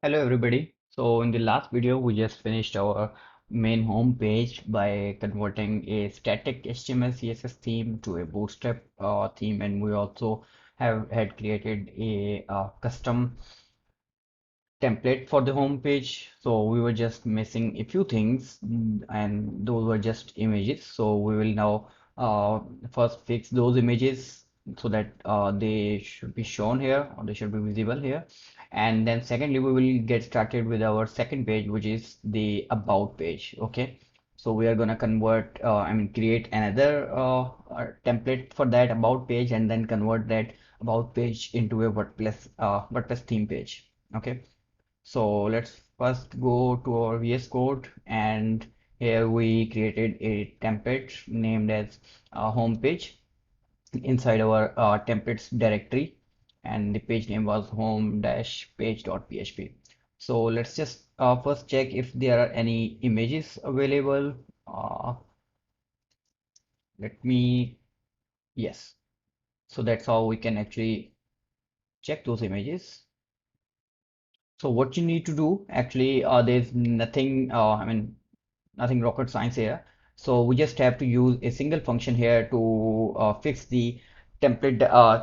Hello everybody. So in the last video we just finished our main home page by converting a static HTML CSS theme to a bootstrap theme, and we also have had created a custom template for the home page. So we were just missing a few things, and those were just images. So we will now first fix those images so that they should be shown here, or they should be visible here. And then secondly, we will get started with our second page, which is the about page. Okay. So we are gonna convert, create another template for that about page, and then convert that about page into a WordPress theme page. Okay. So let's first go to our VS Code, and here we created a template named as home page inside our templates directory, and the page name was home-page.php. So let's just first check if there are any images available. Let me, yes. So that's how we can actually check those images. So what you need to do actually, there's nothing, nothing rocket science here. So we just have to use a single function here to fix the template,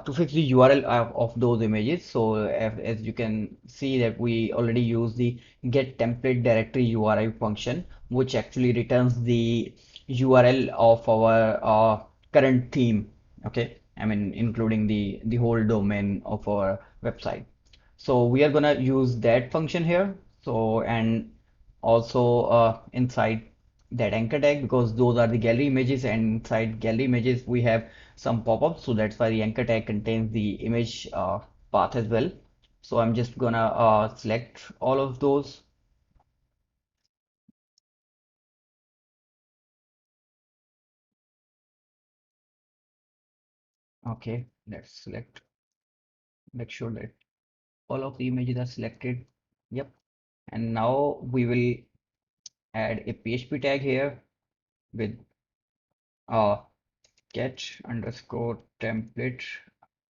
to fix the URL of those images. So as you can see that we already use the get template directory URI function, which actually returns the URL of our current theme. Okay, including the whole domain of our website. So we are gonna use that function here. So and also inside that anchor tag, because those are the gallery images, and inside gallery images we have some pop-ups, so that's why the anchor tag contains the image path as well. So I'm just gonna select all of those. Okay, let's select, make sure that all of the images are selected. Yep. And now we will add a PHP tag here with uh, get underscore template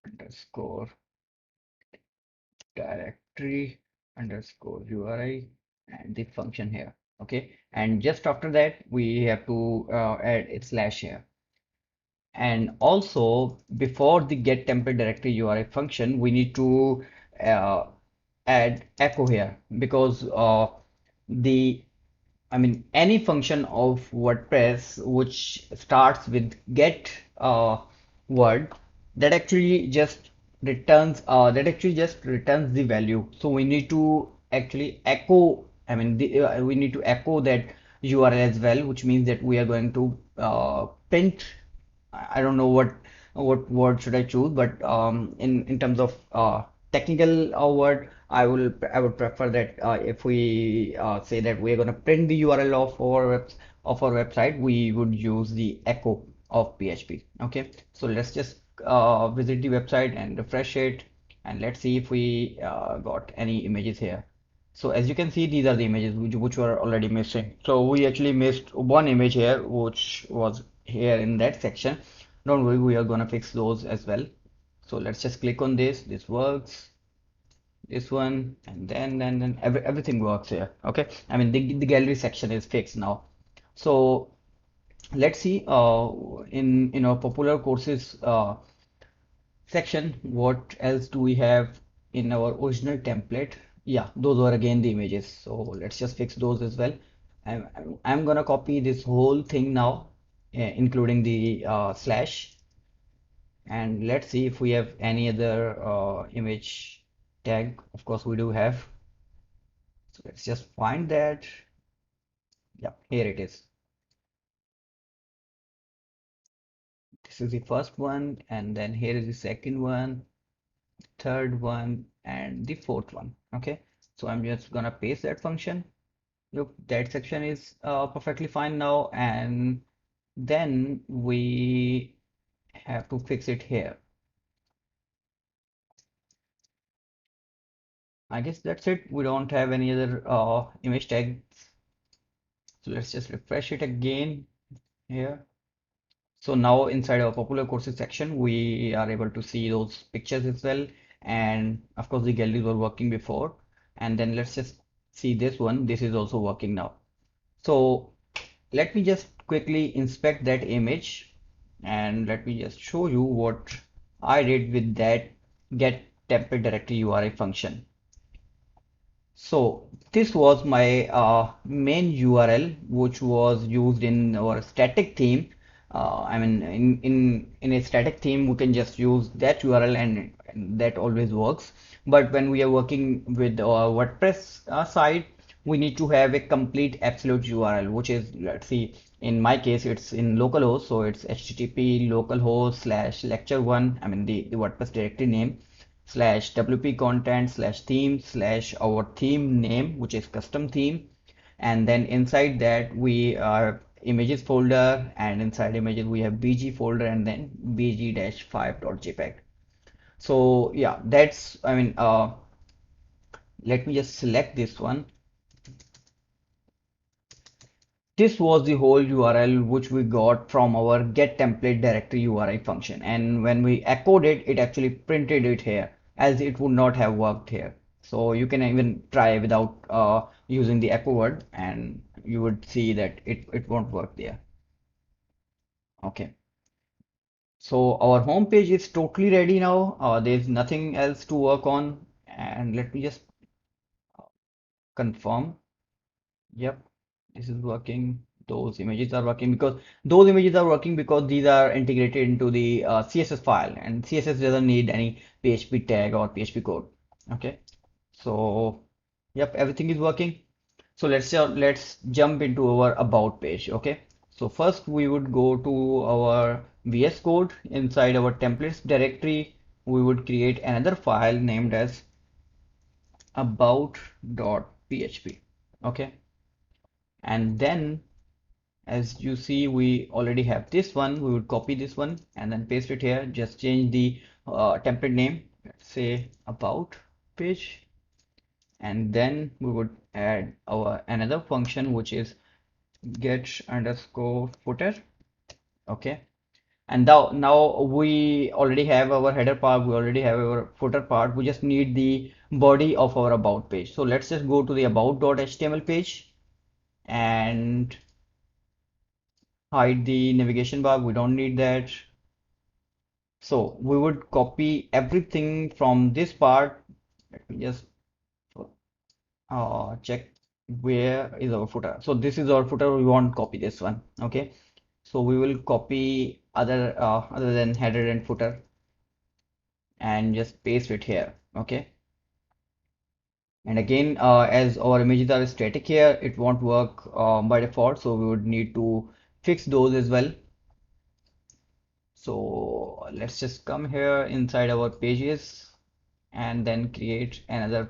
underscore directory underscore URI and the function here. Okay, and just after that we have to add a slash here. And also before the get template directory URI function, we need to uh, add echo here, because the any function of WordPress which starts with get word, that actually just returns the value. So we need to actually echo, we need to echo that URL as well, which means that we are going to print. I don't know what word should I choose, but in terms of technical word, I would prefer that if we say that we're going to print the URL of our website, we would use the echo of PHP. Okay, so let's just visit the website and refresh it, and let's see if we got any images here. So as you can see, these are the images which were already missing. So we actually missed one image here, which was here in that section. Don't worry, we are gonna fix those as well. So let's just click on this. This works. This one, and then everything works here. Okay, the gallery section is fixed now. So let's see in our popular courses section, what else do we have in our original template? Yeah, those were again the images. So let's just fix those as well. I'm gonna copy this whole thing now, including the slash, and let's see if we have any other image tag. Of course, we do have. So let's just find that. Yeah, here it is. This is the first one, and then here is the second one, third one, and the fourth one. Okay, so I'm just gonna paste that function. Look, that section is perfectly fine now, and then we have to fix it here. I guess that's it. We don't have any other image tags. So let's just refresh it again here. So now inside our popular courses section, we are able to see those pictures as well. And of course, the galleries were working before. And then let's just see this one. This is also working now. So let me just quickly inspect that image, and let me just show you what I did with that get template directory URI function. So this was my main URL, which was used in our static theme. I mean, in a static theme, we can just use that URL, and that always works. But when we are working with our WordPress side, we need to have a complete absolute URL, which is, let's see, in my case, it's in localhost, so it's HTTP localhost slash lecture one. I mean the WordPress directory name slash WP content slash theme slash our theme name, which is custom theme. And then inside that we are images folder, and inside images we have BG folder, and then bg-5.jpg. So yeah, that's, I mean, let me just select this one. This was the whole URL which we got from our get template directory URI function. And when we echoed it, it actually printed it here, as it would not have worked here. So you can even try without using the echo word, and you would see that it won't work there. Okay. So our home page is totally ready now. There's nothing else to work on. And let me just confirm. Yep, this is working. Those images are working because these are integrated into the CSS file, and CSS doesn't need any PHP tag or PHP code. Okay, so yep, everything is working. So let's jump into our about page. Okay, so first we would go to our VS Code. Inside our templates directory, we would create another file named as about.php. Okay, and then as you see, we already have this one. We would copy this one and then paste it here. Just change the template name, let's say about page, and then we would add our another function, which is get underscore footer. Okay, and now we already have our header part, we already have our footer part. We just need the body of our about page. So let's just go to the about.html page and hide the navigation bar. We don't need that. So we would copy everything from this part. Let me just check where is our footer. So this is our footer. We won't copy this one. Okay. So we will copy other than header and footer and just paste it here. Okay. And again, as our images are static here, it won't work by default. So we would need to fix those as well. So let's just come here inside our pages and then create another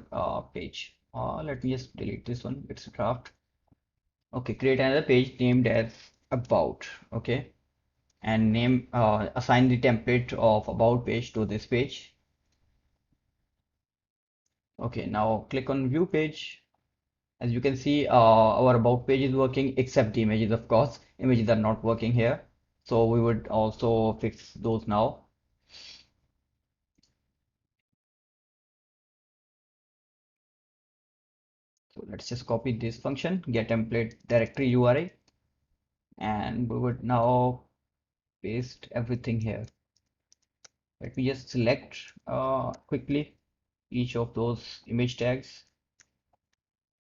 page. Let me just delete this one, it's a draft. Okay, create another page named as about. Okay, and assign the template of about page to this page. Okay, now click on view page. As you can see, our about page is working except the images. Of course, images are not working here, so we would also fix those now. So let's just copy this function, get template directory URI, and we would now paste everything here. Let me just select quickly each of those image tags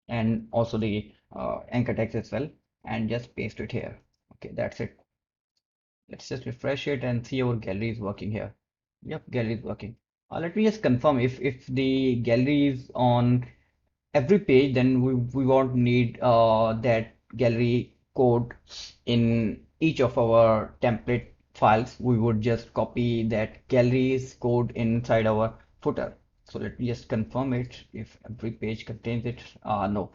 and also the anchor tags as well, and just paste it here. Okay, that's it. Let's just refresh it and see our gallery is working here. Yep, gallery is working. Let me just confirm if the gallery is on every page, then we won't need that gallery code in each of our template files. We would just copy that gallery's code inside our footer. So let me just confirm it if every page contains it. No,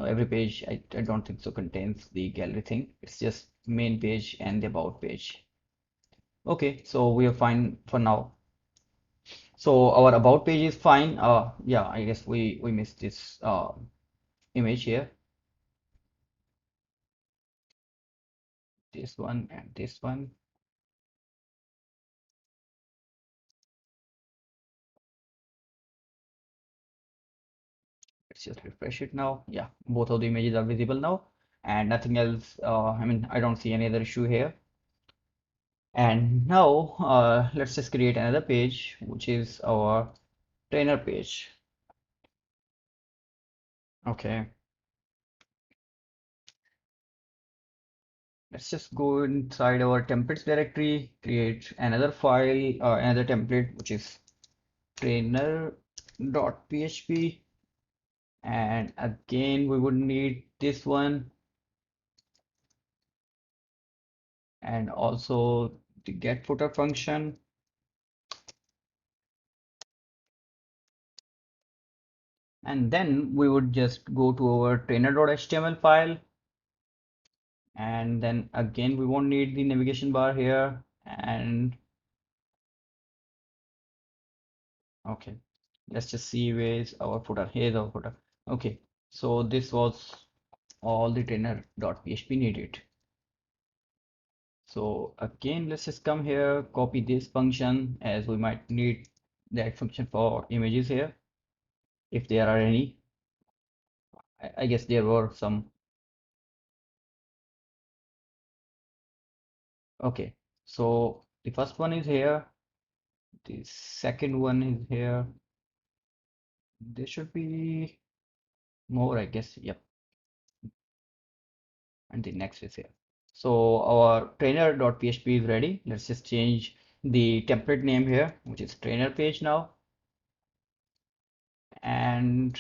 every page I don't think so contains the gallery thing. It's just main page and the about page. Okay, so we are fine for now. So our about page is fine. Yeah, I guess we missed this image here, this one and this one. Let's just refresh it now. Yeah, both of the images are visible now, and nothing else. I mean, I don't see any other issue here. And now let's just create another page, which is our trainer page. Okay, let's just go inside our templates directory, create another file, another template, which is trainer.php. And again, we would need this one, and also the get footer function. And then we would just go to our trainer.html file, and then again we won't need the navigation bar here. And okay, let's just see where's our footer. Here's our footer. Okay, so this was all the trainer.php needed. So again, let's just come here, copy this function, as we might need that function for images here, if there are any. I guess there were some. Okay, so the first one is here, the second one is here. There should be more, I guess. Yep, and the next is here. So our trainer.php is ready. Let's just change the template name here, which is trainer page now, and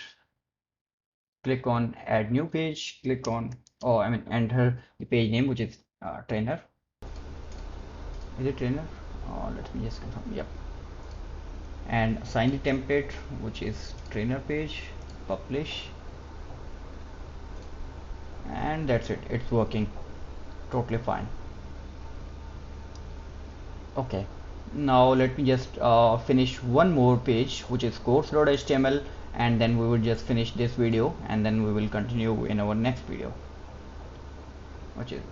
click on add new page. Click on, oh, I mean, enter the page name, which is trainer. Is it trainer? Let me just confirm. Yep. And assign the template, which is trainer page. Publish, and that's it. It's working totally fine. Okay, now let me just finish one more page, which is course.html, and then we will just finish this video, and then we will continue in our next video, which is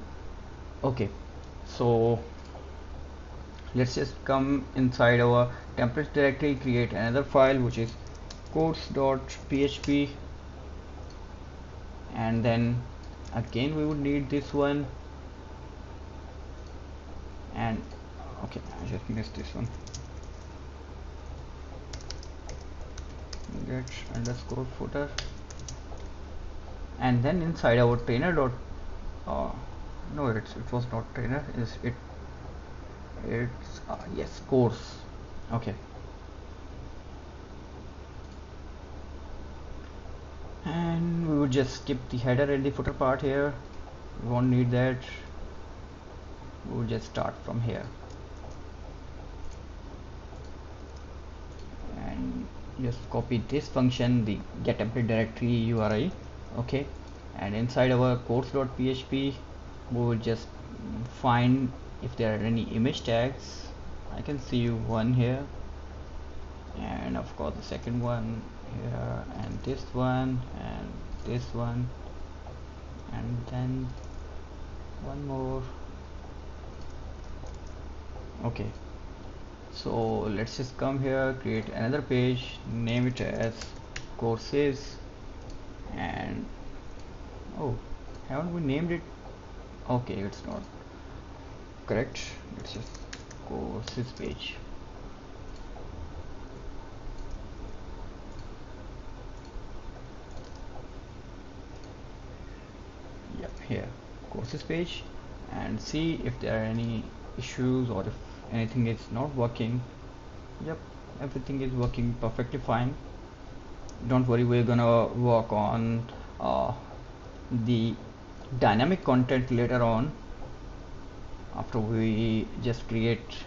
okay. So let's just come inside our templates directory, create another file, which is course.php, and then again we would need this one. And okay, I just missed this one. Get underscore footer, and then inside our trainer dot no, it was not trainer, is it? It's yes, course. Okay, and we would just skip the header and the footer part here. We won't need that. We will just start from here and just copy this function, the get template directory URI. Okay, and inside our course.php we will just find if there are any image tags. I can see one here, and of course the second one here, and this one, and this one, and then one more. Okay, so let's just come here, create another page, name it as courses, and oh, haven't we named it? Okay, it's not correct. Let's just courses page. Yep, here courses page, and see if there are any issues or if anything is not working. Yep, everything is working perfectly fine. Don't worry, we're gonna work on the dynamic content later on, after we just create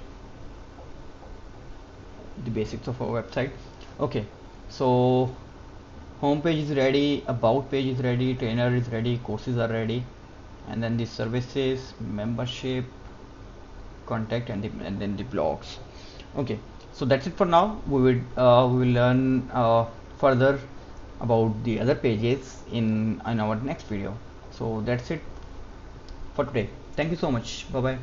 the basics of our website. Okay, so home page is ready, about page is ready, trainer is ready, courses are ready, and then the services, membership, contact, and then the blogs. Okay, so that's it for now. We will learn further about the other pages in our next video. So that's it for today. Thank you so much. Bye bye.